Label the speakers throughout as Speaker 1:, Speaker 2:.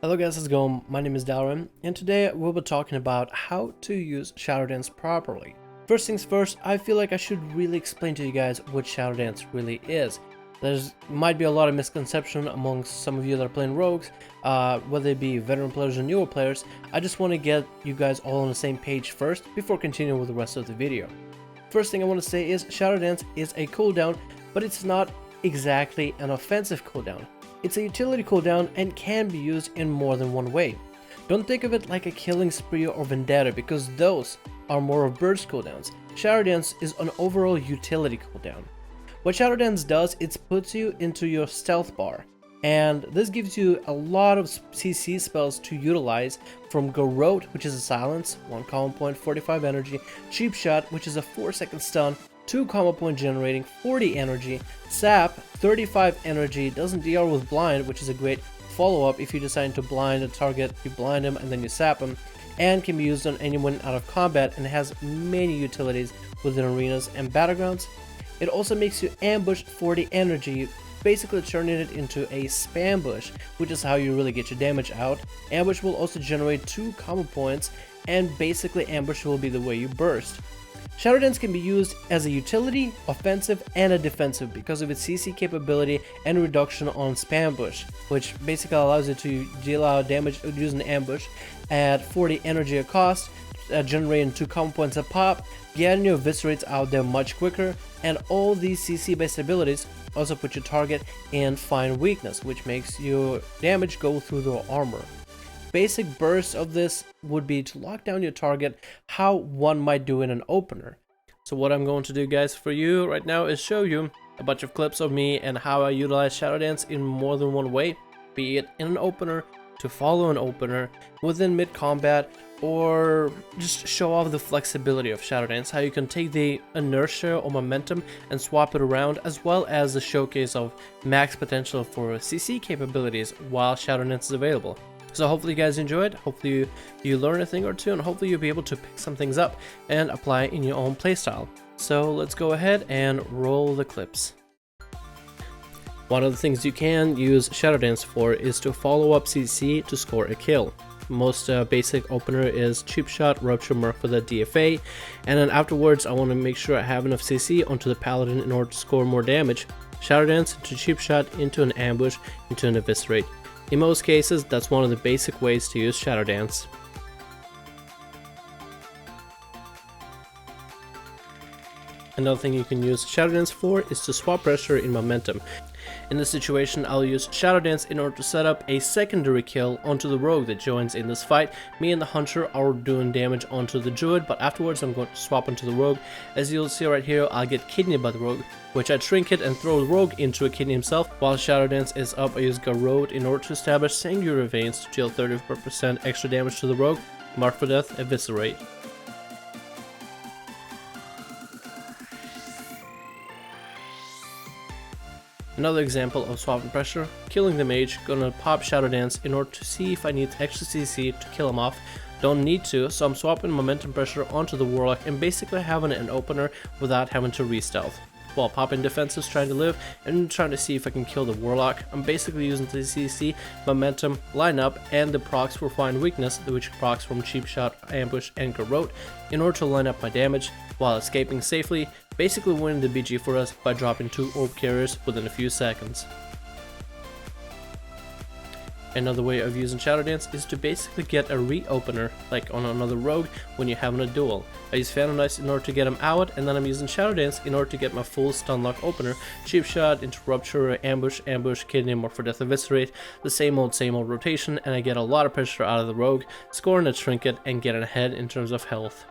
Speaker 1: Hello guys, how's it going? My name is Dalrin, and today we'll be talking about how to use Shadow Dance properly. First things first, I feel like I should really explain to you guys what Shadow Dance really is. Might be a lot of misconception amongst some of you that are playing rogues, whether it be veteran players or newer players. I just want to get you guys all on the same page first before continuing with the rest of the video. First thing I want to say is Shadow Dance is a cooldown, but it's not exactly an offensive cooldown. It's a utility cooldown and can be used in more than one way. Don't think of it like a killing spree or vendetta, because those are more of burst cooldowns. Shadow Dance is an overall utility cooldown. What Shadow Dance does, it puts you into your stealth bar, and this gives you a lot of CC spells to utilize, from Garrote, which is a silence, 1 combo point, 45 energy, Cheap Shot, which is a 4-second stun, 2 combo point generating, 40 energy, Sap, 35 energy, doesn't DR with blind, which is a great follow-up if you decide to blind a target, you blind him and then you sap him, and can be used on anyone out of combat, and has many utilities within arenas and battlegrounds. It also makes you ambush 40 energy, basically turning it into a spam bush, which is how you really get your damage out. Ambush will also generate 2 combo points, and basically ambush will be the way you burst. Shadow Dance can be used as a utility, offensive, and a defensive because of its CC capability and reduction on spam bush, which basically allows you to deal out damage using ambush at 40 energy a cost, generating 2 combo points a pop, getting your eviscerates out there much quicker, and all these CC based abilities also put your target in fine weakness, which makes your damage go through the armor. Basic burst of this would be to lock down your target, how one might do in an opener. So what I'm going to do, guys, for you right now is show you a bunch of clips of me and how I utilize Shadow Dance in more than one way, be it in an opener, to follow an opener, within mid-combat, or just show off the flexibility of Shadow Dance, how you can take the inertia or momentum and swap it around, as well as the showcase of max potential for CC capabilities while Shadow Dance is available. So hopefully you guys enjoyed, hopefully you learn a thing or two, and hopefully you'll be able to pick some things up and apply it in your own playstyle. So let's go ahead and roll the clips. One of the things you can use Shadow Dance for is to follow up CC to score a kill. Most basic opener is Cheap Shot, Rupture Mark for the DFA, and then afterwards I want to make sure I have enough CC onto the Paladin in order to score more damage. Shadow Dance into Cheap Shot, into an ambush, into an eviscerate. In most cases, that's one of the basic ways to use Shadow Dance. Another thing you can use Shadow Dance for is to swap pressure in momentum. In this situation, I'll use Shadow Dance in order to set up a secondary kill onto the rogue that joins in this fight. Me and the hunter are doing damage onto the druid, but afterwards I'm going to swap onto the rogue. As you'll see right here, I'll get kidneyed by the rogue, which I trinket and throw the rogue into a kidney himself. While Shadow Dance is up, I use Garrote in order to establish Singular Veins to deal 30% extra damage to the rogue. Mark for death, eviscerate. Another example of swapping pressure, killing the mage, gonna pop Shadow Dance in order to see if I need extra CC to kill him off. Don't need to, so I'm swapping momentum pressure onto the warlock and basically having an opener without having to re-stealth. While popping defensives, trying to live, and trying to see if I can kill the warlock, I'm basically using the CC, momentum, lineup, and the procs for fine weakness, which procs from Cheap Shot, Ambush, and Garrote, in order to line up my damage while escaping safely, basically winning the BG for us by dropping 2 orb carriers within a few seconds. Another way of using Shadow Dance is to basically get a re-opener, like on another rogue when you're having a duel. I use Phantom Dice in order to get him out, and then I'm using Shadow Dance in order to get my full stun lock opener. Cheap Shot, into Rupture, Ambush, Kidney, Mark for Death, Eviscerate, the same old rotation, and I get a lot of pressure out of the rogue, scoring a trinket and getting ahead in terms of health.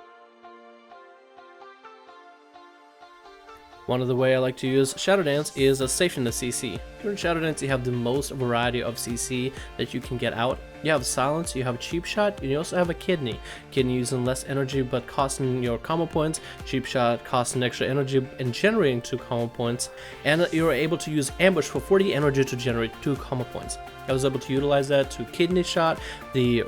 Speaker 1: One other way I like to use Shadow Dance is a safety net CC. During Shadow Dance you have the most variety of CC that you can get out. You have Silence, you have Cheap Shot, and you also have a Kidney. Kidney using less energy but costing your combo points, Cheap Shot costing extra energy and generating 2 combo points, and you're able to use Ambush for 40 energy to generate 2 combo points. I was able to utilize that to Kidney Shot the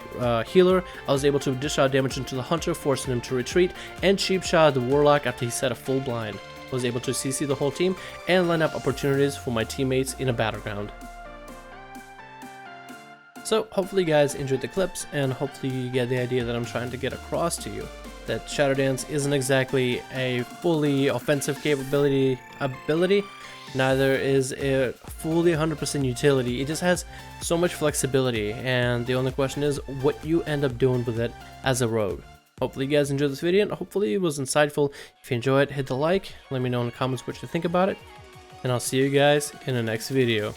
Speaker 1: healer. I was able to dish out damage into the hunter, forcing him to retreat, and Cheap Shot the warlock after he set a full blind. Was able to CC the whole team and line up opportunities for my teammates in a battleground. So hopefully you guys enjoyed the clips, and hopefully you get the idea that I'm trying to get across to you. That Shadow Dance isn't exactly a fully offensive ability, neither is it fully 100% utility. It just has so much flexibility, and the only question is what you end up doing with it as a rogue. Hopefully you guys enjoyed this video, and hopefully it was insightful. If you enjoyed, hit the like, let me know in the comments what you think about it, and I'll see you guys in the next video.